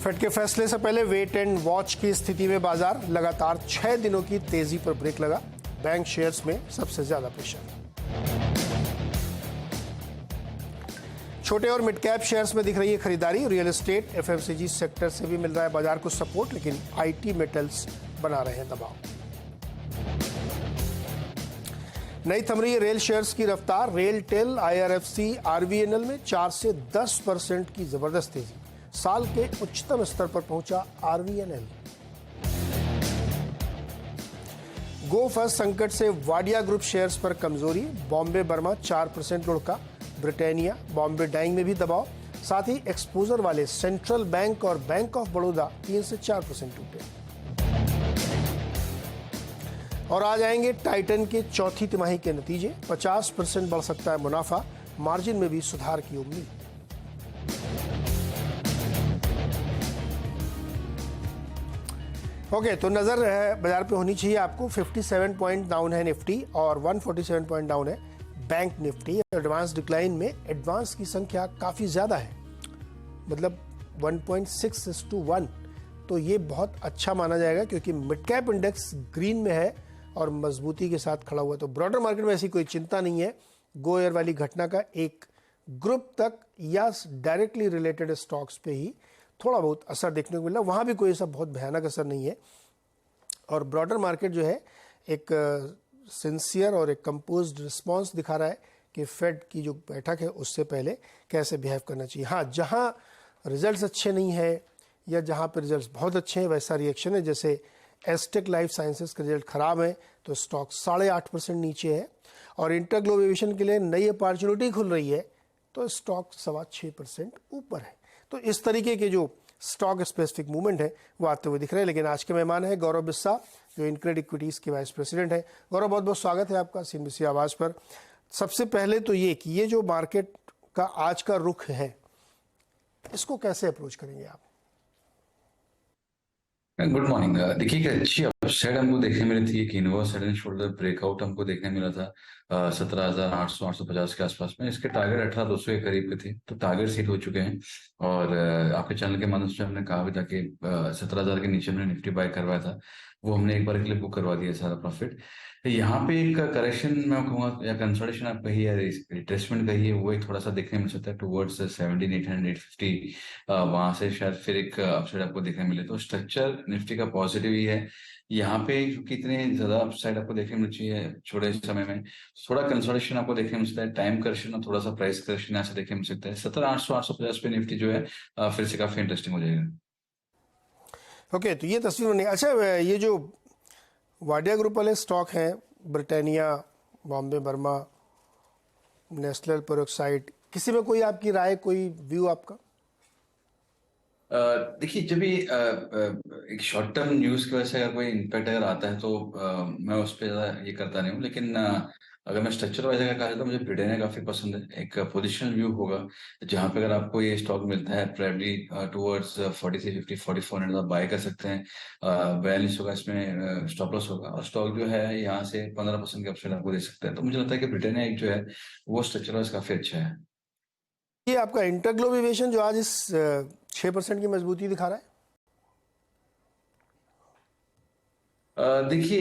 Fade के फैसले से पहले वेट एंड वॉच की स्थिति में बाजार, लगातार 6 दिनों की तेजी पर ब्रेक लगा। बैंक शेयर्स में सबसे ज्यादा प्रेशर। छोटे और मिड कैप शेयर्स में दिख रही है खरीदारी। रियल एस्टेट, एफएमसीजी सेक्टर से भी मिल रहा है बाजार को सपोर्ट, लेकिन आईटी मेटल्स बना रहे हैं दबाव। नई थम रही है रेल शेयर्स की रफ्तार। रेल टेल, आईआरएफसी, आरवीएनएल में 4 से 10% की जबरदस्त तेजी। साल के उच्चतम स्तर पर पहुंचा आरवीएनएल। गो फर्स्ट संकट से वाडिया ग्रुप शेयर्स पर कमजोरी। बॉम्बे बर्मा 4% लुढ़का। ब्रिटानिया, बॉम्बे डाइंग में भी दबाव। साथ ही एक्सपोजर वाले सेंट्रल बैंक और बैंक ऑफ बड़ौदा 3 से 4% टूटे। और आ जाएंगे टाइटन के चौथी तिमाही के नतीजे। 50% बढ़ सकता है मुनाफा, मार्जिन में भी सुधार की उम्मीद। ओके, तो नजर बाजार पे होनी चाहिए आपको। 57 पॉइंट डाउन है निफ्टी और 147 पॉइंट डाउन है बैंक निफ्टी। एडवांस डिक्लाइन में एडवांस की संख्या काफी ज्यादा है, मतलब 1.6:1। तो ये बहुत अच्छा माना जाएगा क्योंकि मिड कैप इंडेक्स ग्रीन में है और मजबूती के साथ खड़ा हुआ। तो ब्रॉडर मार्केट में ऐसी कोई चिंता नहीं है। गो एयर वाली घटना का एक ग्रुप तक या डायरेक्टली रिलेटेड स्टॉक्स पे ही थोड़ा बहुत असर देखने को मिला, वहां भी कोई ऐसा बहुत भयानक असर नहीं है। और ब्रॉडर मार्केट जो है एक सिंसियर और एक कंपोज्ड रिस्पांस दिखा रहा है कि फेड की जो बैठक है उससे पहले कैसे बिहेव करना चाहिए। हाँ, जहां रिजल्ट्स अच्छे नहीं है या जहां पर रिजल्ट्स बहुत अच्छे हैं वैसा रिएक्शन है। जैसे एस्टेक लाइफ साइंसेस का रिजल्ट खराब है तो स्टॉक 8.5% नीचे है। और इंटरग्लोब एविएशन के लिए नई अपॉर्चुनिटी खुल रही है तो स्टॉक 6.25% ऊपर है। तो इस तरीके के जो स्टॉक स्पेसिफिक मूवमेंट है वो आते हुए दिख रहे हैं। लेकिन आज के मेहमान है गौरव बिस्सा, जो इनक्रेड इक्विटीज के वाइस प्रेसिडेंट है। गौरव, बहुत बहुत स्वागत है आपका सीएनबीसी आवाज पर। सबसे पहले तो ये कि ये जो मार्केट का आज का रुख है इसको कैसे अप्रोच करेंगे आप? Good morning. देखिए कि अच्छी अपसाइड हमको देखने मिली थी। एक inverse head and shoulder breakout हमको देखने मिला था 17,800 850 के आसपास में। इसके टारगेट 18,200 के करीब के थे, तो टारगेट हिट हो चुके हैं। और आपके चैनल के माध्यम से हमने कहा भी था कि 17,000 के नीचे हमने निफ्टी बाय करवाया था, वो हमने एक बार के लिए बुक करवा दिया सारा प्रॉफिट। यहाँ पे एक करेक्शन मैं कहूँगा या कंसोलिडेशन आप कहिए या रिट्रेसमेंट कहिए, वो एक थोड़ा सा देखने मिल सकता है टुवर्ड्स 17,800 850। वहां से शायद फिर एक अपसाइड आपको देखने मिले। तो स्ट्रक्चर निफ्टी का पॉजिटिव ही है। यहाँ पे कितने ज्यादा अपसाइड आपको देखने मिल चाहिए छोटे समय में, थोड़ा कंसोलिडेशन आपको देखने मिल सकता है। टाइम करेक्शन और थोड़ा सा प्राइस करेक्शन यहाँ से देखने मिल सकता है। 17,800 850 पे निफ्टी जो है फिर से काफी इंटरेस्टिंग हो जाएगा। ओके, तो ये तस्वीर बनी। अच्छा, ये जो वाडिया ग्रुप वाले स्टॉक हैं, Britannia, Bombay Burma, Nestle peroxide, किसी में कोई आपकी राय, कोई व्यू आपका? देखिए, जब भी एक शॉर्ट टर्म न्यूज की वजह से अगर कोई इम्पैक्ट अगर आता है तो मैं उस पर ज्यादा ये करता नहीं हूँ। लेकिन अगर मैं स्ट्रक्चर वाइज अगर कहा जाए तो मुझे ब्रिटेनिया काफी पसंद है। एक पोजिशनल व्यू होगा जहां पे अगर आपको ये स्टॉक मिलता है प्रोबेबली टुवर्ड्स 4350 4400 आप बाय कर सकते हैं। 42 होगा, इसमें स्टॉप लॉस होगा और स्टॉक जो है यहाँ से 15% के अपसाइड आपको दे सकता है। तो मुझे लगता है कि ब्रिटेनिया एक जो है वो स्ट्रक्चर वाइज काफी अच्छा है। ये आपका इंटरग्लोब एविएशन जो आज इस 6% की मजबूती दिखा रहा है। देखिए,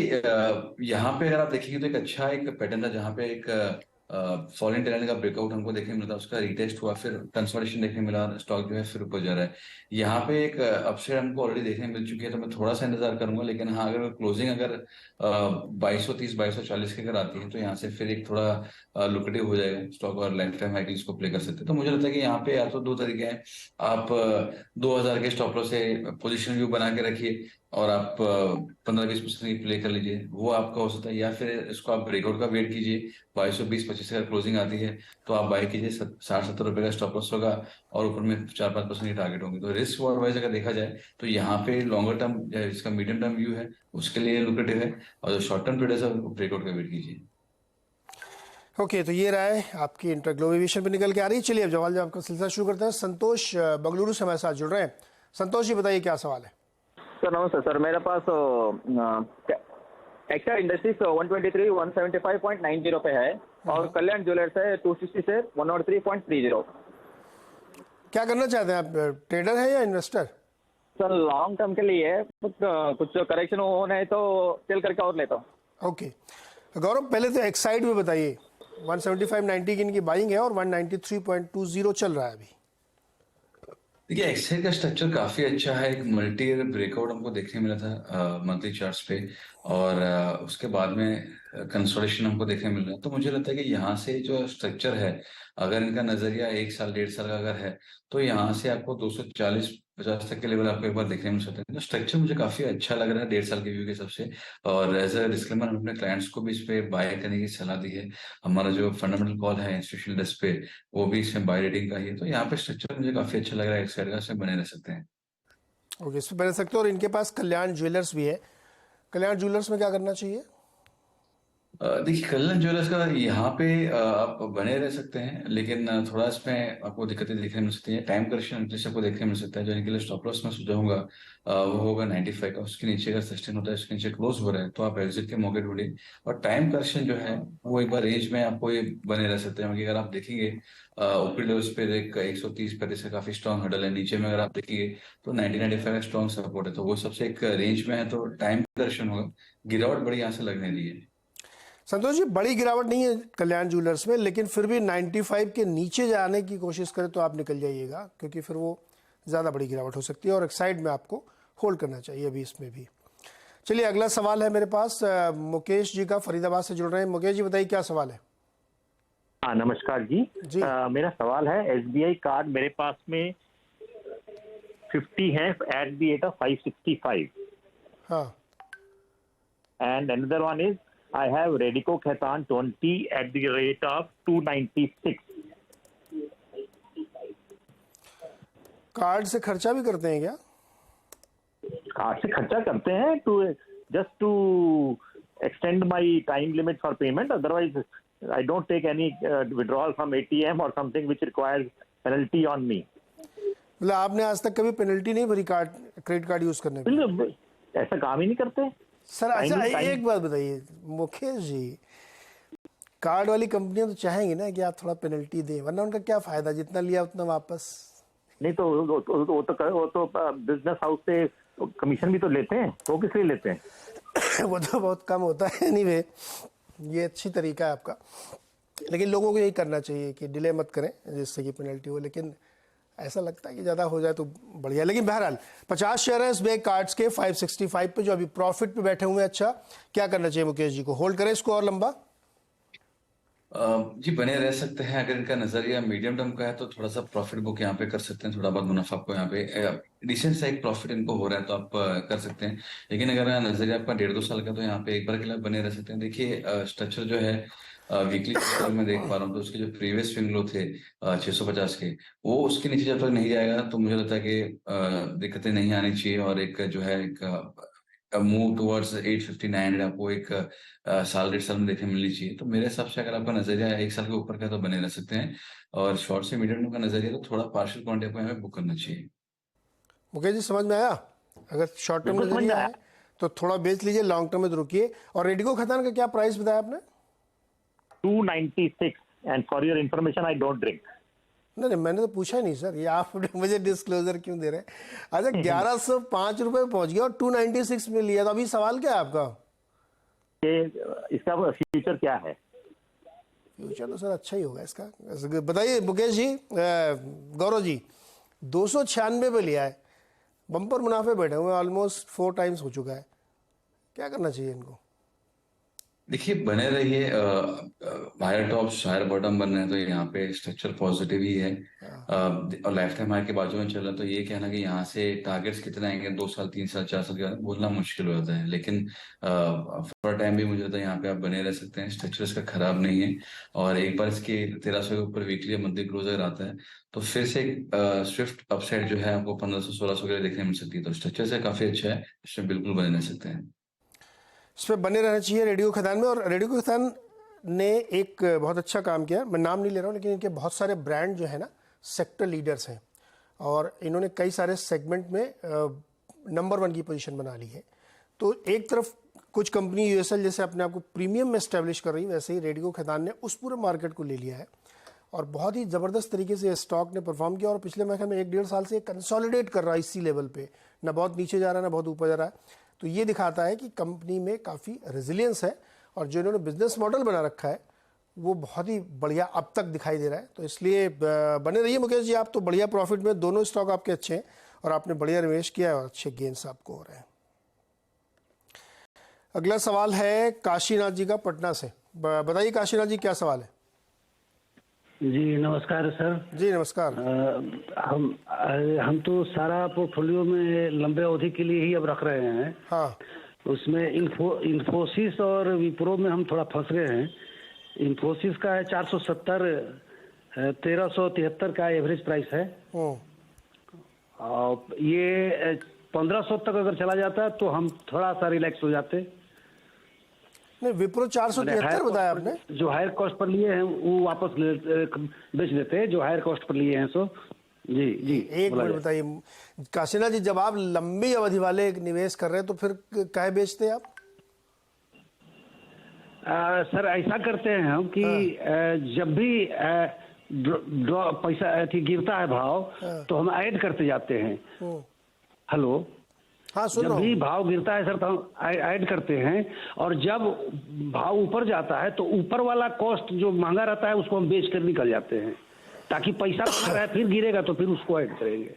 यहाँ पे अगर आप देखेंगे तो एक अच्छा एक पैटर्न था जहाँ पे एक फॉरेन टैलेंट का ब्रेकआउट हमको देखने मिला था, उसका रिटेस्ट हुआ, फिर कंसोलिडेशन देखने मिला, स्टॉक जो है फिर ऊपर जा रहा है। यहाँ पे एक अपसाइड हमको ऑलरेडी देखने मिल चुकी है, तो मैं थोड़ा सा इंतजार करूंगा। लेकिन हाँ, अगर क्लोजिंग अगर 2230 2240 की अगर आती है तो यहाँ से फिर एक थोड़ा लुक्रेटिव हो जाएगा स्टॉक और लाइफ टाइम हाई इसको प्ले कर सकते हैं। तो मुझे लगता है कि यहाँ पे या तो दो तरीके हैं। आप 2000 के स्टॉप लॉस से पोजिशन व्यू बना के रखिए और आप 15-20% प्ले कर लीजिए, वो आपका हो सकता है। या फिर इसको आप ब्रेकआउट का वेट कीजिए, 2220-25 अगर क्लोजिंग आती है तो आप बाय कीजिए। 60-70 रुपए का स्टॉप लॉस होगा और ऊपर में 4-5% की टारगेट होंगे। तो रिस्क वाइज अगर देखा जाए तो यहाँ पे लॉन्गर टर्म जिसका मीडियम टर्म व्यू है उसके लिए लुक्रेटिव है, और जो शॉर्ट टर्म ट्रेडर्स है ब्रेकआउट का वेट कीजिए। ओके, तो ये राय आपकी इंटरग्लोब एविएशन पे निकल के आ रही है। चलिए अब जवाब जवाब का सिलसिला शुरू करते हैं। संतोष बंगलुरु से हमारे साथ जुड़ रहे हैं। संतोष जी, बताइए क्या सवाल है? सर नमस्ते सर, मेरे पास एक्सा इंडस्ट्रीज 123 175.90 पे है और कल्याण ज्वेलर्स है 260 से 103.30। क्या करना चाहते हैं आप? ट्रेडर है या इन्वेस्टर? सर लॉन्ग टर्म के लिए कुछ करेक्शन होना है तो सेल करके और लेता हूँ। ओके गौरव, पहले तो एक्साइड में बताइए, 175.90 की इनकी बाइंग है और 193.20 चल रहा है अभी। देखिए एक्सेल का स्ट्रक्चर काफी अच्छा है। एक मल्टी ईयर ब्रेकआउट हमको देखने मिला था मंथली चार्ट्स पे, और उसके बाद में कंसोलिडेशन हमको देखने मिल रहा है। तो मुझे लगता है कि यहाँ से जो स्ट्रक्चर है, अगर इनका नजरिया 1 साल 1.5 साल का अगर है, तो यहाँ से आपको 240-50 तक के लेवल आपको एक बार देखने मिल सकते हैं। तो स्ट्रक्चर मुझे काफी अच्छा लग रहा है 1.5 साल के व्यू के सबसे। और एज अ डिस्क्लेमर, हम अपने क्लाइंट्स को भी इस पे बाय करने की सलाह दी है। हमारा जो फंडामेंटल कॉल है इंस्टीट्यूशनल डेस्क पे, वो भी इसमें बाय रेटिंग का ही है। तो यहाँ पे स्ट्रक्चर मुझे काफी अच्छा लग रहा है, एक्साइड का, इसमें बने रह सकते हैं। ओके, इस पर बन सकते हो। और इनके पास कल्याण ज्वेलर्स भी है, कल्याण ज्वेलर्स में क्या करना चाहिए? देखिए कल्याण ज्वेलर्स का यहाँ पे आप बने रह सकते हैं, लेकिन थोड़ा इसमें आपको दिक्कतें देखने मिल सकती हैं। टाइम करेक्शन जैसे आपको देखने मिल सकता है। जो इनके लिए स्टॉप लॉस मैं सुझाऊंगा वो होगा 95 का। उसके नीचे अगर सस्टेन होता है, उसके नीचे क्लोज हो रहा है, तो आप एग्जिट के मौके ढूंढिए। और टाइम करेक्शन जो है वो एक बार रेंज में आपको ये बने रह सकते हैं। क्योंकि अगर आप देखेंगे ऊपरी लेवल्स पे एक 130-135 का काफी स्ट्रॉन्ग हडल है, नीचे में अगर आप देखेंगे तो 90-95 का स्ट्रॉन्ग सपोर्ट है। तो वो सबसे एक रेंज में है, तो टाइम करेक्शन होगा। गिरावट बड़ी यहाँ से लगने दी है। संतोष जी, बड़ी गिरावट नहीं है कल्याण ज्वेलर्स में, लेकिन फिर भी 95 के नीचे जाने की कोशिश करें तो आप निकल जाइएगा, क्योंकि फिर वो ज़्यादा बड़ी गिरावट हो सकती है। और एक साइड में आपको होल्ड करना चाहिए अभी इसमें भी। चलिए, अगला सवाल है मेरे पास मुकेश जी का, फरीदाबाद से जुड़ रहे हैं। मुकेश जी बताइए क्या सवाल है। हाँ नमस्कार जी। जी। मेरा सवाल है, एसबीआई कार्ड मेरे पास में 50 है एट द रेट ऑफ 565, हाँ, and another one is I have Radico Khaitan 20 at the rate of 296। Card से खर्चा भी करते हैं क्या? कार्ड से खर्चा करते हैं to just to extend my time limit for payment. Otherwise, I don't take any withdrawal from ATM or something which requires penalty on me. मतलब आपने आज तक कभी पेनल्टी नहीं भरी कार्ड, क्रेडिट कार्ड यूज करने पे? बिल्कुल, ऐसा काम ही नहीं करते सर। अच्छा, एक बात बताइए मुकेश जी, कार्ड वाली कंपनियां तो चाहेंगी ना कि आप थोड़ा पेनल्टी दें, वरना उनका क्या फायदा, जितना लिया उतना वापस। नहीं तो वो तो बिजनेस हाउस से कमीशन भी तो लेते हैं, वो किस लिए लेते हैं? वो तो बहुत कम होता है। एनीवे, ये अच्छी तरीका है आपका, लेकिन लोगों को यही करना चाहिए कि डिले मत करें जिससे कि पेनल्टी हो। लेकिन ऐसा लगता है कि ज़्यादा हो जाए तो बढ़िया। लेकिन बहरहाल 50 शेयर है एसबीआई कार्ड्स के 565 पे, जो अभी प्रॉफिट पे बैठे हुए हैं। अच्छा, क्या करना चाहिए मुकेश जी को? होल्ड करें इसको और लंबा? जी बने रह सकते हैं। अगर इनका नजरिया मीडियम टर्म का है तो थोड़ा सा प्रॉफिट बुक यहाँ पे कर सकते हैं। थोड़ा बहुत मुनाफा आपको यहाँ पे डिसेंट सा एक प्रॉफिट इनको हो रहा है, तो आप कर सकते हैं। लेकिन अगर नजरिया आपका 1.5-2 साल का, तो यहाँ पे एक बार के लिए बने रह सकते हैं। देखिए स्ट्रक्चर जो है वीकली में देख पा रहा हूँ, तो उसके जो प्रीवियस स्विंग लो थे 650 के, वो उसके नीचे जब तक नहीं जाएगा तो मुझे लगता है कि दिक्कतें नहीं आनी चाहिए। और एक जो है एक मूव टुवर्ड्स 850-900 आपको एक साल 1.5 साल में देखने मिलनी चाहिए। तो मेरे हिसाब से अगर आपका नजरिया 1 साल के ऊपर का तो बने रह सकते हैं। और शॉर्ट से मीडियम टर्म का नजरिया तो थोड़ा पार्शियल क्वांटिटी आपको यहाँ पे बुक करना चाहिए। मुकेश जी समझ में आया? अगर शॉर्ट टर्म बिल्कुल समझ में नजरिया आया। है तो थोड़ा बेच लीजिए, लॉन्ग टर्म में तो रुकिए। और रेडिको खतान का क्या प्राइस बताया आपने? 296, and for your information I don't drink. नहीं, मैंने तो पूछा ही नहीं सर, ये आप मुझे डिस्क्लोजर क्यों दे रहे हैं? अच्छा, 1105 रुपये पहुंच गया और 296 में लिया, तो अभी सवाल क्या है आपका? इसका फ्यूचर क्या है? फ्यूचर तो सर अच्छा ही होगा इसका। बताइए मुकेश जी, गौरव जी, 296 पे लिया है, बम्पर मुनाफे बैठे हुए, ऑलमोस्ट 4 टाइम्स हो चुका है। क्या करना चाहिए इनको? देखिए बने रहिए। हायर टॉप हायर बॉटम बन रहे हैं, तो यहाँ पे स्ट्रक्चर पॉजिटिव ही है। और लाइफ टाइम हाई के बाजू में चल रहा है, तो ये कहना कि यहाँ से टारगेट्स कितने आएंगे 2 साल 3 साल 4 साल के बाद, बोलना मुश्किल हो जाता है। लेकिन फॉर टाइम भी मुझे लगता है यहाँ पे आप बने रह सकते हैं। स्ट्रक्चर इसका खराब नहीं है। और एक बार इसके 1300 के ऊपर वीकली मंथली क्लोजर आता है, तो फिर से स्विफ्ट अपसाइड जो है आपको 1500-1600 के लिए देखने मिल सकती है। तो स्ट्रक्चर से काफी अच्छा है, इसमें बिल्कुल बने रह सकते हैं। इस पर बने रहना चाहिए रेडियो खदान में। और रेडियो खदान ने एक बहुत अच्छा काम किया, मैं नाम नहीं ले रहा हूँ, लेकिन इनके बहुत सारे ब्रांड जो है ना सेक्टर लीडर्स हैं, और इन्होंने कई सारे सेगमेंट में नंबर 1 की पोजीशन बना ली है। तो एक तरफ कुछ कंपनी यूएसएल जैसे अपने आप को प्रीमियम में एस्टेब्लिश कर रही है, वैसे ही रेडियो खदान ने उस पूरे मार्केट को ले लिया है और बहुत ही ज़बरदस्त तरीके से स्टॉक ने परफॉर्म किया और पिछले मेरे ख्याल में 1-1.5 साल से कंसोलिडेट कर रहा है इसी लेवल पे, ना बहुत नीचे जा रहा है ना बहुत ऊपर जा रहा है। तो ये दिखाता है कि कंपनी में काफ़ी रेजिलियंस है और जो इन्होंने बिजनेस मॉडल बना रखा है वो बहुत ही बढ़िया अब तक दिखाई दे रहा है। तो इसलिए बने रहिए मुकेश जी, आप तो बढ़िया प्रॉफिट में, दोनों स्टॉक आपके अच्छे हैं और आपने बढ़िया निवेश किया है और अच्छे गेन्स आपको हो रहे हैं। अगला सवाल है काशीनाथ जी का पटना से। बताइए काशीनाथ जी क्या सवाल है? जी नमस्कार सर। जी नमस्कार। हम तो सारा पोर्टफोलियो में लंबे अवधि के लिए ही अब रख रहे हैं। हाँ, उसमें इन्फोसिस और विप्रो में हम थोड़ा फंस गए हैं। इन्फोसिस का है 470, 1373 का एवरेज प्राइस है और ये 1500 तक अगर चला जाता है तो हम थोड़ा सा रिलैक्स हो जाते। नहीं, विप्रो 473 बताया आपने। जो हायर कॉस्ट पर लिए हैं वो वापस बेच देते हैं, जो हायर कॉस्ट पर लिए हैं सो। जी जी, एक मिनट बताइए काशीनाथ जी, जब आप लंबी अवधि वाले निवेश कर रहे हैं तो फिर काहे बेचते हैं आप? सर ऐसा करते हैं हम कि जब भी पैसा गिरता है भाव तो हम ऐड करते जाते हैं। हेलो, हाँ सुन जब रहा भी हूँ। भाव गिरता है सर तो हम ऐड करते हैं और जब भाव ऊपर जाता है तो ऊपर वाला कॉस्ट जो महंगा रहता है उसको हम बेच कर निकल जाते हैं ताकि पैसा बना रहे, फिर गिरेगा तो फिर उसको ऐड करेंगे।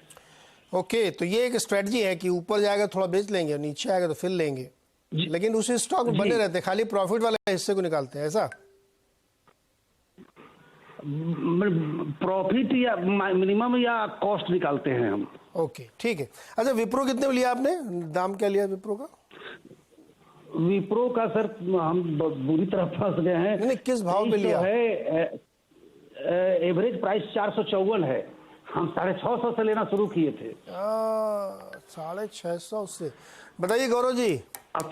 ओके, तो ये एक स्ट्रेटजी है कि ऊपर जाएगा थोड़ा बेच लेंगे, नीचे आएगा तो फिर लेंगे, लेकिन उसी स्टॉक में बने रहते हैं, खाली प्रॉफिट वाले हिस्से को निकालते हैं, ऐसा? प्रॉफिट या मिनिमम या कॉस्ट निकालते हैं हम। ओके ठीक है। अच्छा, विप्रो कितने में लिया आपने? दाम क्या लिया विप्रो का? विप्रो का सर हम बुरी तरह फंस गए हैं। नहीं, किस भाव पे लिया है? एवरेज प्राइस 454 है, हम 650 से लेना शुरू किए थे। 650 से। बताइए गौरव जी, अब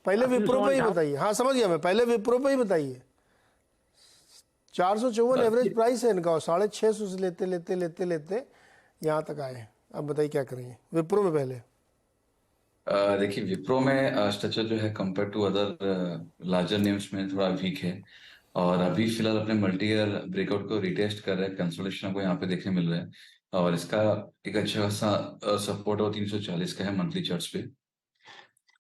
पहले विप्रो पे ही बताइए। हाँ समझ गया मैं, पहले विप्रो पे ही बताइए। 454 एवरेज प्राइस है इनका और 650 से लेते लेते लेते लेते यहाँ तक आए। अब बताइए क्या करेंगे विप्रो में? पहले देखिए, विप्रो में स्ट्रक्चर जो है compare to other larger names में थोड़ा वीक है और अभी फिलहाल अपने मल्टी ईयर ब्रेकआउट को रिटेस्ट कर रहे हैं। कंसोलिडेशन को यहाँ पे देखने मिल रहा है और इसका एक अच्छा खासा सपोर्ट और 340 का है मंथली चार्ट्स पे,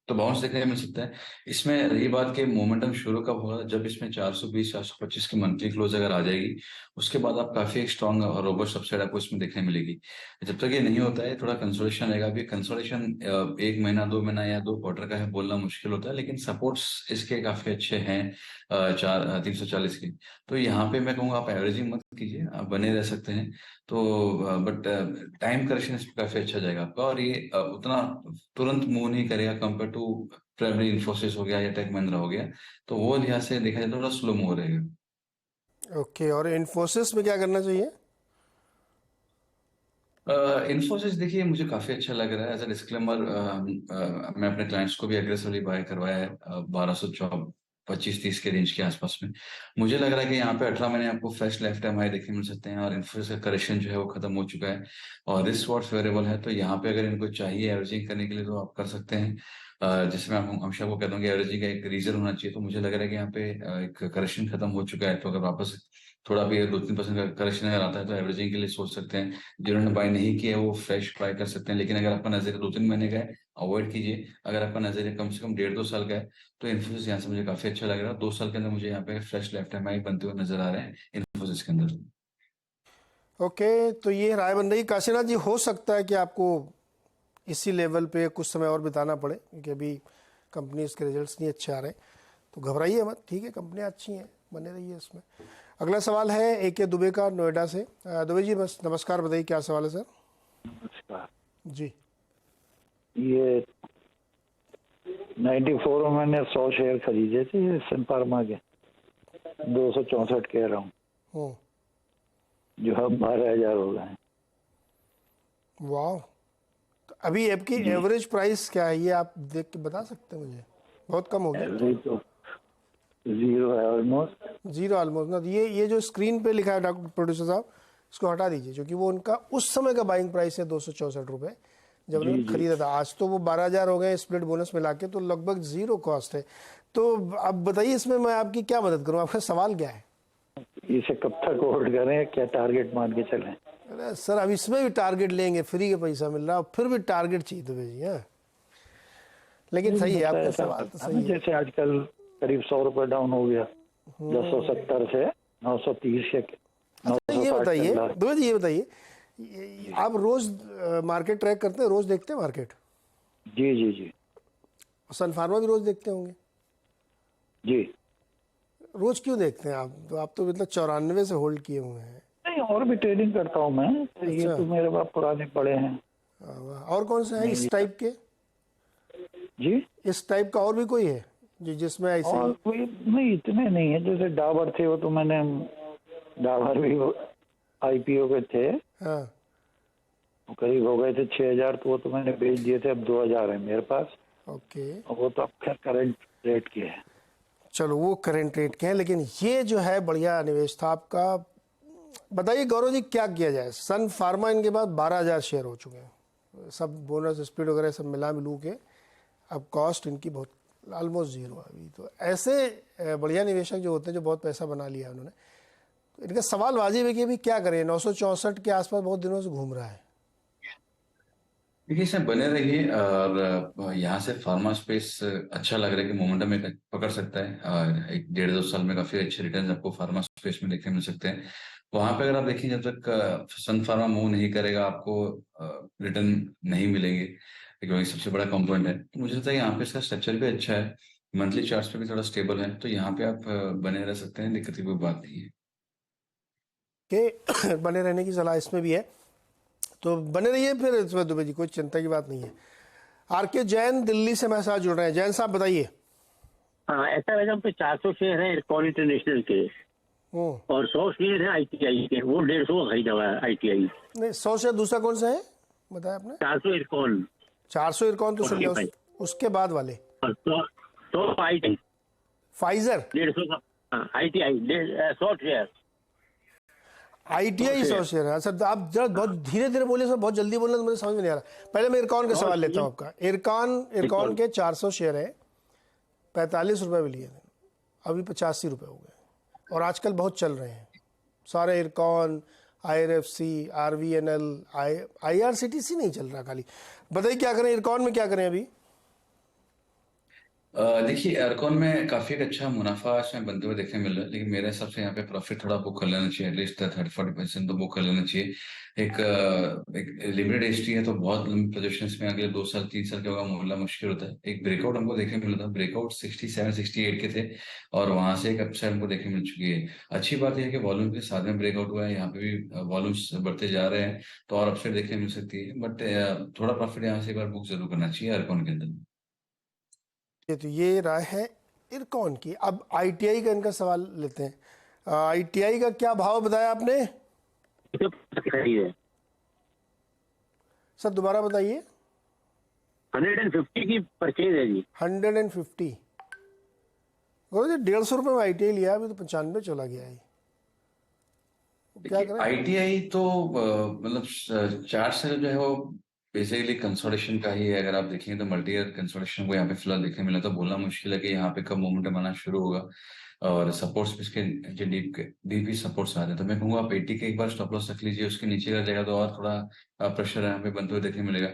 तो बाउंस देखने मिल सकता है। इसमें रही बात के मोमेंटम शुरू कब होगा, जब इसमें 420 425 की मंथली क्लोज अगर आ जाएगी उसके बाद आप काफी एक स्ट्रॉन्ग और रोबस्ट अपसाइड आपको इसमें देखने मिलेगी। जब तक ये नहीं होता है थोड़ा कंसोलिडेशन रहेगा। अभी कंसोलिडेशन 1 महीना 2 महीना या 2 क्वार्टर का है बोलना मुश्किल होता है, लेकिन सपोर्ट्स इसके काफी अच्छे हैं 340 के। तो यहाँ पे मैं कहूँगा आप एवरेजिंग मत कीजिए, आप बने रह सकते हैं। तो बट टाइम करेक्शन इस पर काफी अच्छा जाएगा आपका और ये उतना तुरंत मूव नहीं करेगा कंपेयर टू प्राइमरी इन्फोसिस हो गया या टेक महिंद्रा हो गया, तो वो लिहाज से देखा जाए तो थोड़ा स्लो मूव रहेगा। ओके, और इन्फोसिस में क्या करना चाहिए? इन्फोसिस देखिए मुझे काफी अच्छा लग रहा है। एज अ डिस्क्लेमर मैं अपने क्लाइंट्स को भी एग्रेसिवली बाय करवाया है 1225-30 के रेंज के आसपास में। मुझे लग रहा है कि यहाँ पे 18 महीने आपको फ्रेश लाइफ टाइम हाई देखने मिल सकते हैं और इन्फोसिस का करेक्शन जो है वो खत्म हो चुका है और रिस्क रिवॉर्ड फेवरेबल है। तो यहाँ पे अगर इनको चाहिए एवरेजिंग करने के लिए तो आप कर सकते हैं। जैसे मैं हमेशा को कहता हूँ कि एवरेजिंग का एक रीजन होना चाहिए, तो मुझे लग रहा है कि यहाँ पे एक करेक्शन खत्म हो चुका है। तो अगर वापस थोड़ा भी 2-3% का करेक्शन अगर आता है तो एवरेजिंग के लिए सोच सकते हैं। जिन्होंने बाय नहीं किया है वो फ्रेश बाय कर सकते हैं, लेकिन अगर आपका नजरिया 2-3 महीने का है अवॉइड कीजिए। अगर आपका नजरिया कम से कम 1.5-2 साल का है तो इन्फोसिस यहाँ से मुझे काफी अच्छा लग रहा है। 2 साल के अंदर मुझे यहाँ पे फ्रेश लाइफ टाइम हाई बनते हुए नजर आ रहे हैं इन्फोसिस के अंदर। ओके, तो ये राय बन रही काशीनाथ जी, हो सकता है कि आपको इसी लेवल पे कुछ समय और बिताना पड़े क्योंकि अभी कंपनी के रिजल्ट्स नहीं अच्छे आ रहे, तो घबराइए मत, ठीक है, कंपनियां अच्छी हैं, बने रहिए इसमें। अगला सवाल है AK दुबे का, नोएडा से। दुबे जी बस नमस्कार, बताइए क्या सवाल है सर? नमस्कार जी। ये 94 में मैंने 100 शेयर खरीदे थे सन फार्मा के, 264 कह रहा हूँ, जो अब 12,000 हो गए हैं। वाह, तो अभी आपकी एवरेज प्राइस क्या है ये आप देख के बता सकते हैं मुझे? बहुत कम हो गया। एवरेज तो 0 है ऑलमोस्ट। 0 ऑलमोस्ट ना। ये जो स्क्रीन पे लिखा है डॉक्टर प्रोड्यूसर साहब, इसको हटा दीजिए क्योंकि वो उनका उस समय का बाइंग प्राइस है 264 रुपये जब उन्होंने खरीदा था। आज तो वो 12,000 हो गए स्प्लिट बोनस मिला के, तो लगभग 0 कॉस्ट है। तो अब बताइए इसमें मैं आपकी क्या मदद करूं, आपका सवाल क्या है? इसे कब तक होल्ड करें, क्या टारगेट मान के चलें? अरे सर अब इसमें भी टारगेट लेंगे, फ्री का पैसा मिल रहा है फिर भी टारगेट चाहिए तो जी। हाँ लेकिन सही है आपका सवाल तो सही है। जैसे आजकल करीब 100 रुपए डाउन हो गया, 270 से 930 के। अच्छा ये बताइए दुबे जी, ये बताइए आप रोज मार्केट ट्रैक करते हैं, रोज देखते हैं मार्केट? जी जी जी सन फार्मा भी रोज देखते होंगे? जी। रोज क्यों देखते हैं आप? तो मतलब 94 से होल्ड किए हुए हैं। नहीं, और भी ट्रेडिंग करता हूँ मैं, तो ये अच्छा। तो मेरे पास पुराने पड़े हैं। वाह। और कौन सा है इस टाइप के? जी, इस टाइप का और भी कोई है जिसमें ऐसे? और कोई नहीं, इतने नहीं है। जैसे डाबर थे, वो तो मैंने, डाबर भी आईपीओ के थे, हाँ वो करीब हो गए थे 6000, तो वो तो मैंने बेच दिए थे। अब 2000 है मेरे पास, ओके। और वो तो अब खैर करंट रेट के है। चलो वो करंट रेट के हैं, लेकिन ये जो है बढ़िया निवेश था आपका। बताइए गौरव जी क्या किया जाए? सन फार्मा इनके बाद 12,000 शेयर हो चुके हैं, सब बोनस स्प्लिट वगैरह सब मिलू के अब कॉस्ट इनकी बहुत ऑलमोस्ट जीरो है अभी। तो ऐसे बढ़िया निवेशक जो होते हैं, जो बहुत पैसा बना लिया उन्होंने, तो इनका सवाल वाजिब है कि अभी क्या करें? 964 के आसपास बहुत दिनों से घूम रहा है। देखिए इसमें बने रहिए, और यहाँ से फार्मा स्पेस अच्छा लग रहा है कि मोमेंटम एक पकड़ सकता है, और 1 डेढ़ 2 साल में काफी अच्छे रिटर्न आपको फार्मा स्पेस में देखने मिल सकते हैं। वहां पे अगर आप देखिए, जब तक सन फार्मा मूव नहीं करेगा आपको रिटर्न नहीं मिलेंगे, क्योंकि सबसे बड़ा कंपोनेंट है। तो मुझे लगता है यहाँ पे इसका स्ट्रक्चर भी अच्छा है, मंथली चार्ट्स पे भी थोड़ा स्टेबल है, तो यहाँ पे आप बने रह सकते हैं, दिक्कत की कोई बात नहीं है। कि बने रहने की सलाह इसमें भी है, तो बने रहिए फिर इसमें दुबे जी, कोई चिंता की बात नहीं है। आर के जैन दिल्ली से मेरे साथ जुड़ रहे हैं। जैन साहब बताइए। हाँ, ऐसा है पे 400 शेयर है इरकॉन इंटरनेशनल के, और 100 शेयर है आईटीआई के। वो 150 खरीदा हुआ है आईटीआई। नहीं 100 शेयर, दूसरा कौन सा है बताया आपने? 400 इरकॉन। 400 इरकॉन तो सुन लिया, उसके बाद वाले 100 IT Pfizer 150 ITI 100 share. ITI 100 share है सर। आप जरा बहुत धीरे धीरे बोलिए सर, बहुत जल्दी बोलना तो मुझे समझ में नहीं आ रहा। पहले मैं इरकॉन का सवाल लेता हूँ आपका। इरकॉन के 400 शेयर है, 45 रुपए में लिए थे, अभी 85 रुपए हो गए, और आजकल बहुत चल रहे हैं सारे इरकॉन, आईआरएफसी, आरवीएनएल, आईआरसीटीसी नहीं चल रहा खाली। बताइए क्या करें इरकॉन में, क्या करें अभी? देखिए एयरकॉन में काफी एक अच्छा मुनाफा इसमें बनते हुए देखने मिल रहा है, लेकिन मेरे हिसाब से यहाँ पे प्रॉफिट थोड़ा बुक कर लेना चाहिए, एटलीस्ट 30-40% तो बुक कर लेना चाहिए। एक लिमिटेड एसटी है, तो बहुत लंबी पोजीशंस में अगले 2 साल 3 साल के बाद मोड़ना मुश्किल होता है। एक ब्रेकआउट हमको देखने मिला था, ब्रेकआउट 67-68 के थे, और वहां से एक अपसाइड हमको देखने मिल चुकी है। अच्छी बात यह है कि वॉल्यूम के साथ में ब्रेकआउट हुआ है, यहाँ पे भी वॉल्यूम्स बढ़ते जा रहे हैं, तो और अपसाइड देखने मिल सकती है। बट थोड़ा प्रॉफिट यहाँ से एक बार बुक जरूर करना चाहिए एयरकॉन के अंदर। तो ये राय है इरकॉन की। अब आईटीआई का इनका सवाल लेते हैं। आईटीआई का क्या भाव बताया आपने सर? दोबारा बताइए। 150 की परचेज है जी। 150 और 150 रुपए में आईटीआई लिया, अभी तो 95 चला गया है। क्या करें? आईटीआई तो मतलब चार्ट से जो है वो बेसिकली कंसोलिडेशन का ही है। अगर आप देखेंगे तो मल्टी ईयर कंसोलिडेशन को यहाँ पे फिलहाल देखने मिला, तो बोलना मुश्किल है कि यहाँ पे कब मोमेंटम आना शुरू होगा, और सपोर्ट्स भी इसके जो डीप सपोर्ट्स आ रहे हैं। तो मैं कहूँगा आप 80 के एक बार स्टॉप लॉस रख लीजिए, उसके नीचे का जाएगा तो और थोड़ा प्रेशर यहाँ पे बनते हुए देखने मिलेगा।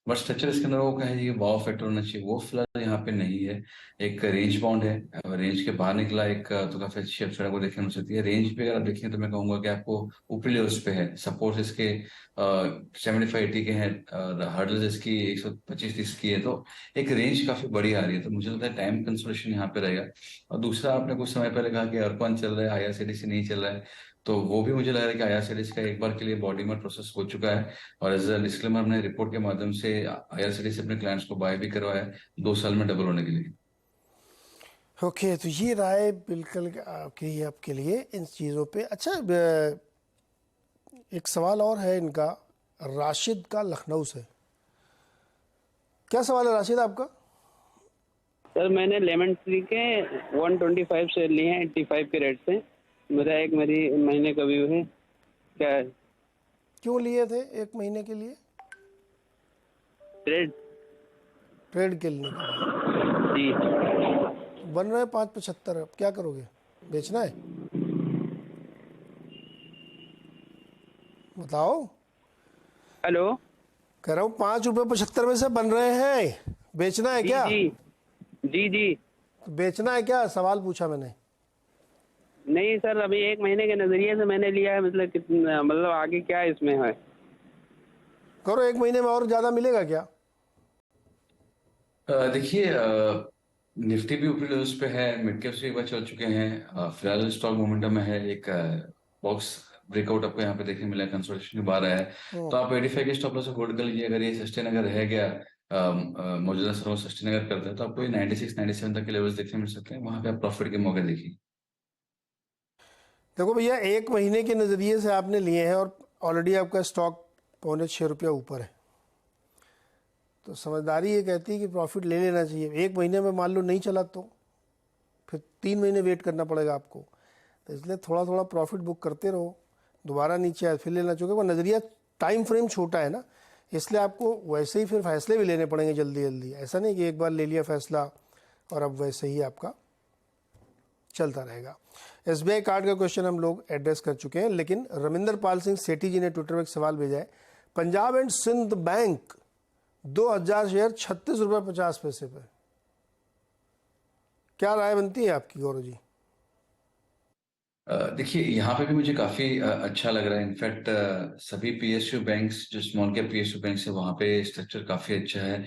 बट स्ट्रक्चर इसके अंदर वो क्या है, ये वाव फैक्टर होना चाहिए, वो फिलहाल यहाँ पे नहीं है। एक रेंज बाउंड है, रेंज के बाहर निकला एक तो काफी अच्छी अपसाइड को देखने मिल सकती है। रेंज पे अगर आप देखें तो मैं कहूंगा कि आपको ऊपरी लेवल्स पे है, सपोर्ट इसके 75-80 के हैं, हर्डल्स इसकी 125-30 की है, तो एक रेंज काफी बड़ी आ रही है। तो मुझे लगता है टाइम कंसोलिडेशन यहाँ पे रहेगा। और दूसरा, आपने कुछ समय पहले कहा कि अर्पण चल रहा है, आईआरसीटीसी नहीं चल रहा है, तो वो भी मुझे लग रहा है कि आईआरसीटीसी का एक बार के लिए बॉडी में प्रोसेस हो चुका है, और एज अ डिस्क्लेमर हमने रिपोर्ट के माध्यम से आईआरसीटीसी अपने क्लाइंट्स को बाय भी करवाया है 2 साल में डबल होने के लिए। ओके, तो ये राय बिल्कुल आपकी आपके लिए इन चीज़ों पे। अच्छा, एक सवाल और है इनका, राशिद का लखनऊ से। क्या सवाल है राशिद आपका? सर मैंने लेमन ट्री के 125 शेयर लिए हैं 85 के रेट से। मेरा एक महीने का व्यू है, क्या है? क्यों लिए थे 1 महीने के लिए? ट्रेड के लिए जी। बन रहे 5.75। अब क्या करोगे, बेचना है? बताओ। हेलो। कह रहा हूँ 5.75 में से बन रहे हैं, बेचना है क्या? जी जी जी। तो बेचना है क्या, सवाल पूछा मैंने। नहीं सर, अभी 1 महीने के नजरिए से मैंने लिया है, मतलब कितना, मतलब आगे क्या इसमें है? करो, 1 महीने में और ज्यादा मिलेगा क्या? देखिए, निफ्टी भी ऊपरी लेवल्स पे है, मिड कैप्स भी एक बार चल चुके हैं। फिलहाल स्टॉक मोमेंटम में है, एक बॉक्स ब्रेकआउट आपको यहाँ पे देखने मिला है, कंसोलिडेशन के बाद आया है। तो आप 85 के स्टॉप लॉस होल्ड कर लीजिए। अगर ये सस्टेन अगर रह गया, मौजूदा सर्वर सस्टेन अगर करता है, तो आपको ये 96 97 तक के लेवल्स देखने मिल सकते हैं। वहां पे आप प्रॉफिट के मौके देखिए। देखो भैया, 1 महीने के नज़रिए से आपने लिए हैं और ऑलरेडी आपका स्टॉक ₹6.25 ऊपर है, तो समझदारी ये कहती है कि प्रॉफिट ले लेना चाहिए। 1 महीने में मान लो नहीं चला तो फिर 3 महीने वेट करना पड़ेगा आपको, तो इसलिए थोड़ा थोड़ा प्रॉफिट बुक करते रहो। दोबारा नीचे आए फिर लेना चाहिए। वो नज़रिया टाइम फ्रेम छोटा है ना, इसलिए आपको वैसे ही फिर फैसले भी लेने पड़ेंगे जल्दी जल्दी। ऐसा नहीं कि एक बार ले लिया फैसला और अब वैसे ही आपका चलता रहेगा। SBI कार्ड का क्वेश्चन हम लोग एड्रेस कर चुके हैं, लेकिन रविंदर पाल सिंह सेठी जी ने ट्विटर में एक सवाल भेजा है। Punjab and Sindh bank 2000 share ₹36.50 पे, क्या राय बनती है आपकी गौरव जी? देखिए, यहाँ पे भी मुझे काफी अच्छा लग रहा है। इनफैक्ट सभी PSU बैंक्स, जो स्मॉल कैप PSU बैंक्स है, वहाँ पे स्ट्रक्चर काफी अच्छा है।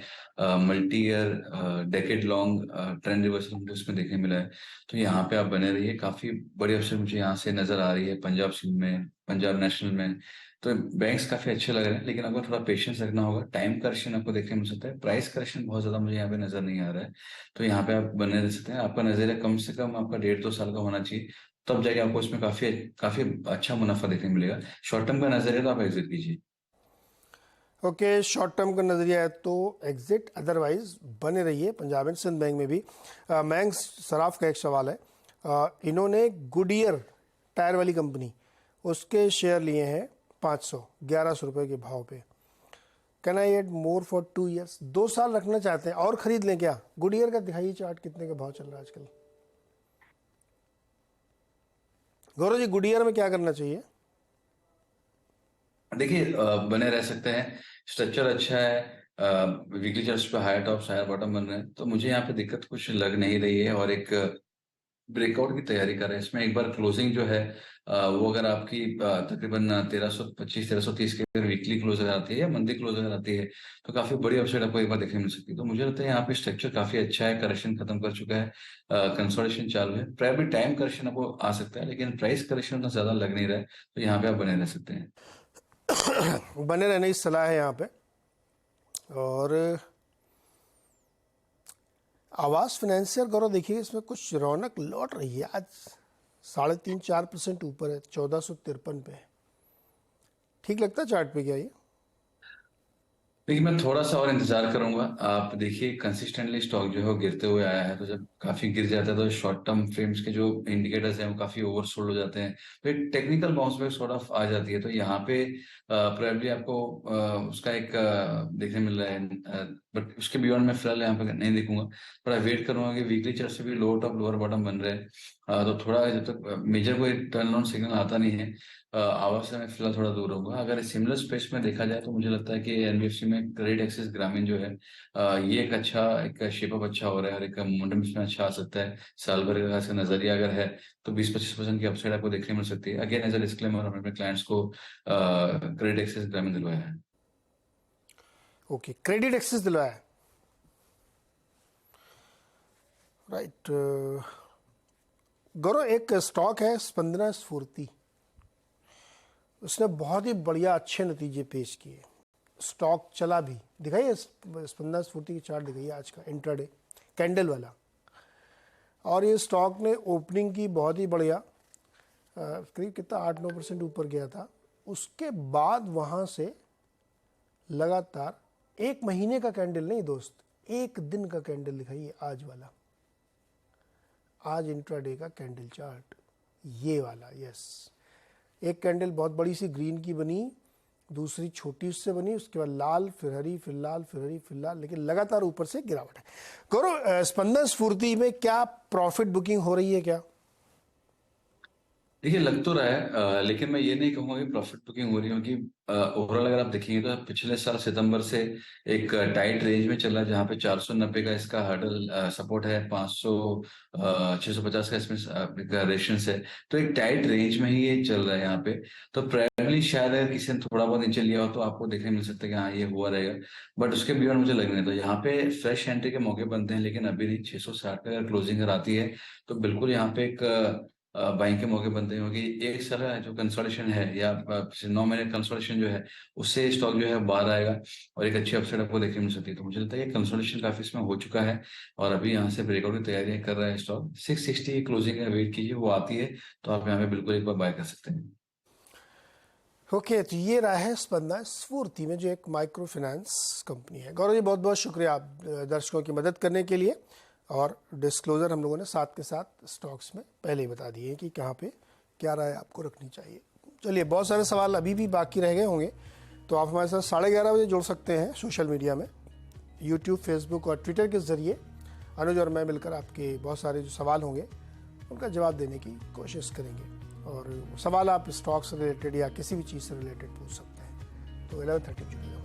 Multi year decade long trend reversal मुझे उसमें देखने मिला है। तो यहाँ पे आप बने रहिए, काफी बड़ी अवसर मुझे यहाँ से नजर आ रही है पंजाब सिंध में, पंजाब नेशनल में। तो बैंक्स काफी अच्छे लग रहे हैं, लेकिन आपको थोड़ा पेशेंस रखना होगा। टाइम करेक्शन आपको देखने मिल सकता है, प्राइस करेक्शन बहुत ज्यादा मुझे यहाँ पे नजर नहीं आ रहा है। तो यहाँ पे आप बने रह सकते हैं। आपका नजरिया कम से कम आपका 1.5-2 साल का होना चाहिए, तब जाके आपको इसमें काफी काफी अच्छा मुनाफा देखने मिलेगा। शॉर्ट टर्म का नजरिया तो आप एग्जिट कीजिए। ओके, शॉर्ट टर्म का नज़रिया है तो एग्जिट, अदरवाइज बने रहिए पंजाब एंड सिंध बैंक में भी। मयंक सराफ का एक सवाल है। इन्होंने गुडियर टायर वाली कंपनी, उसके शेयर लिए हैं 500, ₹1100 के भाव पे। Can I add more for 2 years? 2 साल रखना चाहते हैं और खरीद लें क्या? गुडियर का दिखाइए चार्ट, कितने का भाव चल रहा है आजकल? गौरव जी, गुडियर में क्या करना चाहिए? देखिए, बने रह सकते हैं, स्ट्रक्चर अच्छा है, वीकली चार्ट्स पे हायर टॉप्स हायर बॉटम बन रहे हैं, तो मुझे यहाँ पे दिक्कत कुछ लग नहीं रही है। और एक ब्रेकआउट की तैयारी कर रहे हैं। इसमें एक बार क्लोजिंग जो है, वो अगर आपकी तकरीबन 1325 1330 के अगर वीकली क्लोज अगर आती है या मंथली क्लोज अगर आती है, तो काफी बड़ी अपसाइड आपको एक बार देखने मिल सकती है। तो मुझे लगता है यहाँ पे स्ट्रक्चर काफी अच्छा है, करेक्शन खत्म कर चुका है, कंसोलिडेशन चालू है। प्राइमरी टाइम करेक्शन आपको आ सकता है, लेकिन प्राइस करेक्शन उतना ज्यादा लग नहीं रहा है, तो यहाँ पे आप बने रह सकते हैं। बने रहने की सलाह है यहाँ पे। और आवास फाइनेंशियल गौरव देखिए, इसमें कुछ रौनक लौट रही है। आज 3.5-4% ऊपर है, 1453 पे है। ठीक लगता है चार्ट पे क्या ये? देखिए, मैं थोड़ा सा और इंतजार करूंगा। आप देखिए, कंसिस्टेंटली स्टॉक जो है वो गिरते हुए आया है, तो जब काफी गिर जाता है तो शॉर्ट टर्म फ्रेम्स के जो इंडिकेटर्स हैं वो काफी ओवरसोल्ड हो जाते हैं, तो एक technical bounce back sort of आ जाती है। तो यहाँ पे प्रोबेबली आपको उसका एक देखने मिल रहा है, बट उसके बियॉन्ड मैं फिलहाल यहाँ पे नहीं देखूंगा। थोड़ा वेट करूंगा कि वीकली चार्ट से भी लोअर टॉप लोअर बॉटम बन रहे हैं। तो थोड़ा जब तक मेजर कोई टर्न ऑन सिग्नल आता नहीं है, आवाज से मैं फिलहाल थोड़ा दूर रहूंगा। अगर सिमिलर स्पेस में देखा जाए तो मुझे लगता है कि NBFC में क्रेडिट एक्सिस ग्रामीण जो है, ये एक अच्छा एक शेपअप अच्छा हो रहा है और एक मोमेंटम इसमें अच्छा आ सकता है। साल भर का ऐसा नजरिया अगर है तो 20-25% की अपसाइड आपको देखने मिल सकती है। अगेन एज अ डिस्क्लेमर, हमने अपने क्लाइंट्स को क्रेडिट एक्सिस ग्रामीण दिलवाया है। ओके, क्रेडिट एक्सेस दिलवाया है, राइट। गौरव, एक स्टॉक है स्पंदना स्फूर्ति, उसने बहुत ही बढ़िया अच्छे नतीजे पेश किए, स्टॉक चला भी। दिखाइए स्पंदना स्फूर्ति की चार्ट, दिखाइए आज का इंट्राडे कैंडल वाला। और ये स्टॉक ने ओपनिंग की बहुत ही बढ़िया, करीब कितना 8-9% ऊपर गया था। उसके बाद वहाँ से लगातार 1 महीने का कैंडल नहीं दोस्त, 1 दिन का कैंडल दिखाइए आज वाला, आज इंट्राडे का कैंडल चार्ट ये वाला। यस, एक कैंडल बहुत बड़ी सी ग्रीन की बनी, दूसरी छोटी उससे बनी, उसके बाद लाल, फिर हरी, फिर लाल, फिर हरी, फिर लाल, लेकिन लगातार ऊपर से गिरावट है। गौरव, स्पंदन स्फूर्ति में क्या प्रॉफिट बुकिंग हो रही है क्या? देखिए लग तो रहा है लेकिन मैं ये नहीं कहूंगा कि प्रॉफिट बुकिंग हो रही है, क्योंकि ओवरऑल अगर आप देखेंगे तो पिछले साल सितंबर से एक टाइट रेंज में चल रहा है, जहाँ पे 490 का इसका हर्डल सपोर्ट है, 500 650 का इसमें रेशंस है। तो एक टाइट रेंज में ही ये चल रहा है यहाँ पे। तो प्राइमली शायद अगर किसी ने थोड़ा बहुत नीचे लिया हो तो आपको देखने मिल सकता है कि हाँ ये हुआ रहेगा, बट उसके बियॉन्ड मुझे लग नहीं। तो यहाँ पे फ्रेश एंट्री के मौके बनते हैं, लेकिन अभी नहीं। 660 पे अगर क्लोजिंग अगर आती है तो बिल्कुल यहाँ पे एक बाइंग के मौके बनते हैं, क्योंकि एक साल जो कंसोलिडेशन है या 9 महीने कंसोलिडेशन जो है उससे स्टॉक जो है बाहर आएगा और एक अच्छी अपसाइड आपको देखने मिल सकती है। तो मुझे लगता है कि कंसोलिडेशन काफी इसमें हो चुका है और अभी यहाँ से ब्रेकआउट की तैयारियां कर रहा है स्टॉक। 660 की क्लोजिंग का वेट कीजिए, वो आती है तो आप यहाँ पे बिल्कुल एक बार बाय कर सकते हैं। ओके, तो ये रहा है स्पंदना स्फूर्ति में, जो एक माइक्रो फाइनेंस कंपनी है। गौरव जी बहुत बहुत शुक्रिया आप दर्शकों की मदद करने के लिए। और डिस्क्लोजर हम लोगों ने साथ के साथ स्टॉक्स में पहले ही बता दिए कि कहाँ पे क्या राय आपको रखनी चाहिए। चलिए, बहुत सारे सवाल अभी भी बाकी रह गए होंगे, तो आप हमारे साथ 11:30 बजे जुड़ सकते हैं सोशल मीडिया में, यूट्यूब, फेसबुक और ट्विटर के ज़रिए। अनुज और मैं मिलकर आपके बहुत सारे जो सवाल होंगे उनका जवाब देने की कोशिश करेंगे। और सवाल आप स्टॉक से रिलेटेड या किसी भी चीज़ से रिलेटेड पूछ सकते हैं। तो 11:30 जुड़िए।